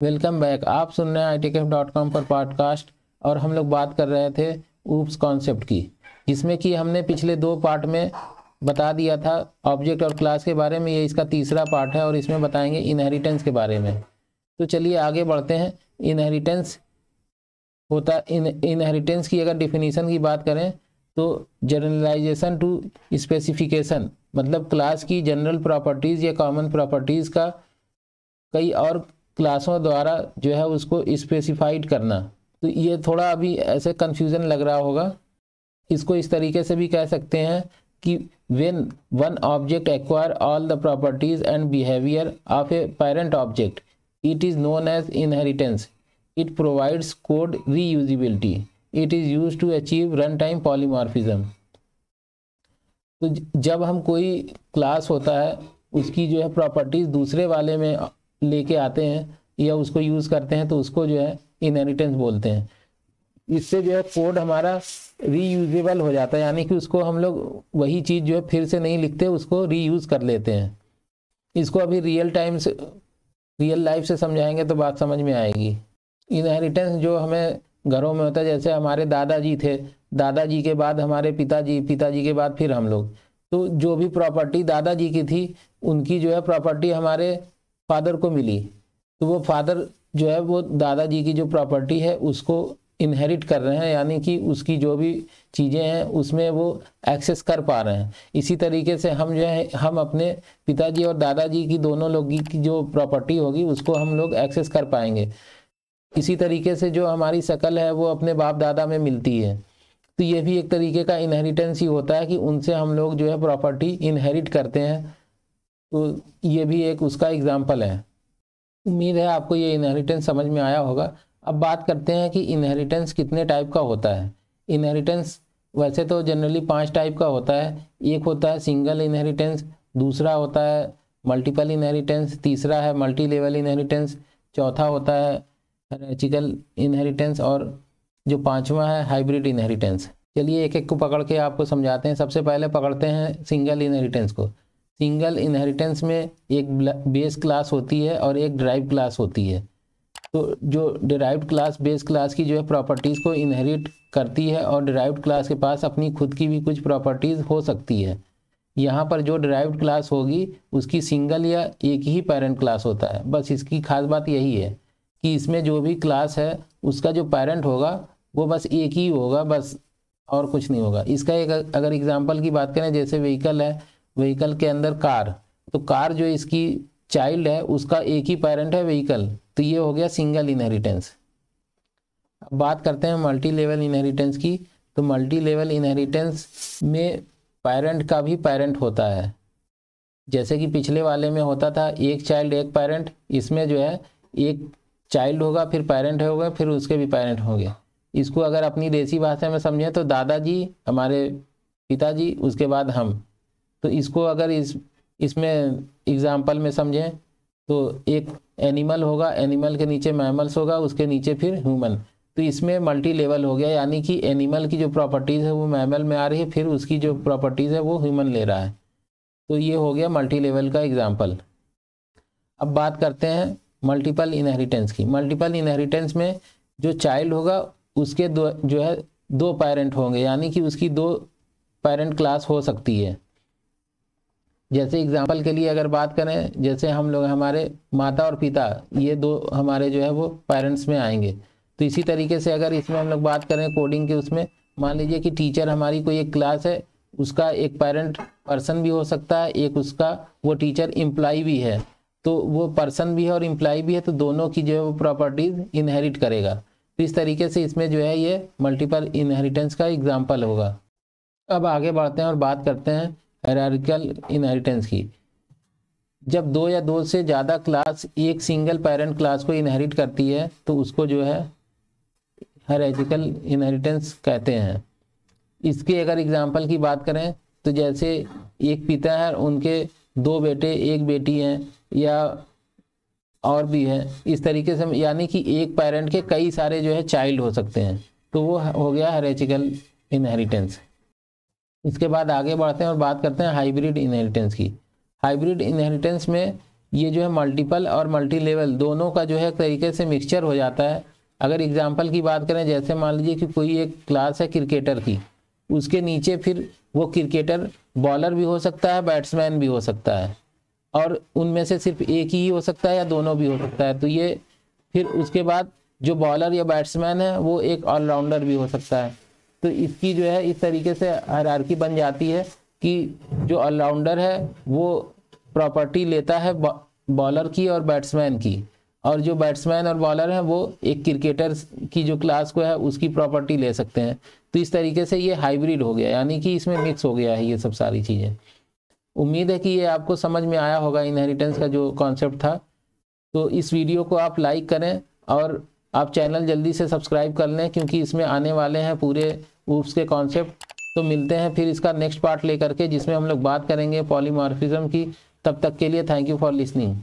Welcome back. आप सुन रहे हैं itcaf.com पर पॉडकास्ट और हम लोग बात कर रहे थे ऊप्स कॉन्सेप्ट की, जिसमें कि हमने पिछले 2 पार्ट में बता दिया था ऑब्जेक्ट और क्लास के बारे में। ये इसका तीसरा पार्ट है और इसमें बताएंगे इनहेरिटेंस के बारे में। तो चलिए आगे बढ़ते हैं। इनहेरिटेंस इनहेरिटेंस की अगर डिफिनीशन की बात करें तो जनरलाइजेशन टू स्पेसिफिकेशन, मतलब क्लास की जनरल प्रॉपर्टीज़ या कॉमन प्रॉपर्टीज़ का कई और क्लासों द्वारा जो है उसको स्पेसिफाइड करना। तो ये थोड़ा अभी ऐसे कन्फ्यूज़न लग रहा होगा। इसको इस तरीके से भी कह सकते हैं कि when one object acquire all the properties and behaviour of a parent object it is known as inheritance. It provides code reusability. It is use to achieve run time polymorphism. तो जब हम कोई क्लास होता है उसकी जो है properties दूसरे वाले में लेके आते हैं या उसको यूज़ करते हैं तो उसको जो है इनहेरिटेंस बोलते हैं। इससे जो है कोड हमारा रीयूजेबल हो जाता है, यानी कि उसको हम लोग वही चीज़ जो है फिर से नहीं लिखते, उसको रीयूज़ कर लेते हैं। इसको अभी रियल लाइफ से समझाएंगे तो बात समझ में आएगी। इनहेरिटेंस जो हमें घरों में होता है, जैसे हमारे दादाजी थे, दादाजी के बाद हमारे पिताजी, पिताजी के बाद फिर हम लोग, तो जो भी प्रॉपर्टी दादाजी की थी उनकी जो है प्रॉपर्टी हमारे फादर को मिली। तो वो फादर जो है वो दादाजी की जो प्रॉपर्टी है उसको इनहेरिट कर रहे हैं, यानी कि उसकी जो भी चीज़ें हैं उसमें वो एक्सेस कर पा रहे हैं। इसी तरीके से हम जो है हम अपने पिताजी और दादाजी की दोनों लोगों की जो प्रॉपर्टी होगी उसको हम लोग एक्सेस कर पाएंगे। इसी तरीके से जो हमारी शक्ल है वो अपने बाप दादा में मिलती है। तो ये भी एक तरीके का इनहेरिटेंस ही होता है कि उनसे हम लोग जो है प्रॉपर्टी इनहेरिट करते हैं। तो ये भी एक उसका एग्जाम्पल है। उम्मीद है आपको ये इनहेरिटेंस समझ में आया होगा। अब बात करते हैं कि इनहेरिटेंस कितने टाइप का होता है। इनहेरिटेंस वैसे तो जनरली 5 टाइप का होता है। एक होता है सिंगल इनहेरिटेंस, दूसरा होता है मल्टीपल इनहेरिटेंस, तीसरा है मल्टी लेवल इनहेरिटेंस, चौथा होता है हायरार्किकल इनहेरिटेंस और जो 5वां है हाइब्रिड इनहेरिटेंस। चलिए एक एक को पकड़ के आपको समझाते हैं। सबसे पहले पकड़ते हैं सिंगल इनहेरिटेंस को। सिंगल इनहेरिटेंस में एक बेस क्लास होती है और एक डिराइव्ड क्लास होती है। तो जो डिराइव्ड क्लास बेस क्लास की जो है प्रॉपर्टीज़ को इनहेरिट करती है और डिराइव्ड क्लास के पास अपनी खुद की भी कुछ प्रॉपर्टीज़ हो सकती है। यहाँ पर जो डिराइव्ड क्लास होगी उसकी सिंगल या एक ही पेरेंट क्लास होता है। बस इसकी खास बात यही है कि इसमें जो भी क्लास है उसका जो पेरेंट होगा वो बस एक ही होगा, बस और कुछ नहीं होगा। इसका एक अगर एग्जाम्पल की बात करें, जैसे व्हीकल है, व्हीकल के अंदर कार, तो कार जो इसकी चाइल्ड है उसका एक ही पेरेंट है व्हीकल। तो ये हो गया सिंगल इनहेरिटेंस। अब बात करते हैं मल्टी लेवल इनहेरिटेंस की। तो मल्टी लेवल इनहेरिटेंस में पेरेंट का भी पेरेंट होता है। जैसे कि पिछले वाले में होता था एक चाइल्ड एक पेरेंट, इसमें जो है एक चाइल्ड होगा, फिर पेरेंट होगा, फिर उसके भी पेरेंट होंगे। इसको अगर अपनी देसी भाषा में समझें तो दादाजी, हमारे पिताजी, उसके बाद हम। तो इसको अगर इसमें एग्जाम्पल में समझें तो एक एनिमल होगा, एनिमल के नीचे मैमल्स होगा, उसके नीचे फिर ह्यूमन। तो इसमें मल्टी लेवल हो गया, यानी कि एनिमल की जो प्रॉपर्टीज़ है वो मैमल में आ रही है, फिर उसकी जो प्रॉपर्टीज़ है वो ह्यूमन ले रहा है। तो ये हो गया मल्टी लेवल का एग्जाम्पल। अब बात करते हैं मल्टीपल इनहेरिटेंस की। मल्टीपल इनहेरिटेंस में जो चाइल्ड होगा उसके जो है 2 पेरेंट होंगे, यानी कि उसकी 2 पेरेंट क्लास हो सकती है। जैसे एग्जाम्पल के लिए अगर बात करें, जैसे हम लोग हमारे माता और पिता, ये 2 हमारे जो है वो पेरेंट्स में आएंगे। तो इसी तरीके से अगर इसमें हम लोग बात करें कोडिंग के, उसमें मान लीजिए कि टीचर हमारी कोई एक क्लास है, उसका एक पेरेंट पर्सन भी हो सकता है, एक उसका वो टीचर एम्प्लॉय भी है। तो वो पर्सन भी है और एम्प्लॉय भी है, तो दोनों की जो है वो प्रॉपर्टीज़ इनहेरिट करेगा। तो इस तरीके से इसमें जो है ये मल्टीपल इनहेरिटेंस का एग्जाम्पल होगा। अब आगे बढ़ते हैं और बात करते हैं हायरार्किकल इनहेरिटेंस की। जब 2 या 2 से ज़्यादा क्लास एक सिंगल पेरेंट क्लास को इनहेरिट करती है तो उसको जो है हायरार्किकल इनहेरिटेंस कहते हैं। इसके अगर एग्जांपल की बात करें तो जैसे एक पिता है, उनके 2 बेटे 1 बेटी हैं, या और भी है इस तरीके से, यानी कि एक पेरेंट के कई सारे जो है चाइल्ड हो सकते हैं। तो वो हो गया हायरार्किकल इनहेरिटेंस। इसके बाद आगे बढ़ते हैं और बात करते हैं हाइब्रिड इनहेरिटेंस की। हाइब्रिड इनहेरिटेंस में ये जो है मल्टीपल और मल्टी लेवल दोनों का जो है तरीके से मिक्सचर हो जाता है। अगर एग्जांपल की बात करें, जैसे मान लीजिए कि कोई एक क्लास है क्रिकेटर की, उसके नीचे फिर वो क्रिकेटर बॉलर भी हो सकता है, बैट्समैन भी हो सकता है, और उनमें से सिर्फ एक ही हो सकता है या दोनों भी हो सकता है। तो ये फिर उसके बाद जो बॉलर या बैट्समैन है वो एक ऑलराउंडर भी हो सकता है। तो इसकी जो है इस तरीके से हायरार्की बन जाती है कि जो ऑलराउंडर है वो प्रॉपर्टी लेता है बॉलर की और बैट्समैन की, और जो बैट्समैन और बॉलर हैं वो एक क्रिकेटर की जो क्लास को है उसकी प्रॉपर्टी ले सकते हैं। तो इस तरीके से ये हाइब्रिड हो गया, यानी कि इसमें मिक्स हो गया है ये सब सारी चीज़ें। उम्मीद है कि ये आपको समझ में आया होगा इनहेरिटेंस का जो कॉन्सेप्ट था। तो इस वीडियो को आप लाइक करें और आप चैनल जल्दी से सब्सक्राइब कर लें, क्योंकि इसमें आने वाले हैं पूरे उसके कॉन्सेप्ट। तो मिलते हैं फिर इसका नेक्स्ट पार्ट लेकर के, जिसमें हम लोग बात करेंगे पॉलीमॉर्फिज्म की। तब तक के लिए थैंक यू फॉर लिसनिंग।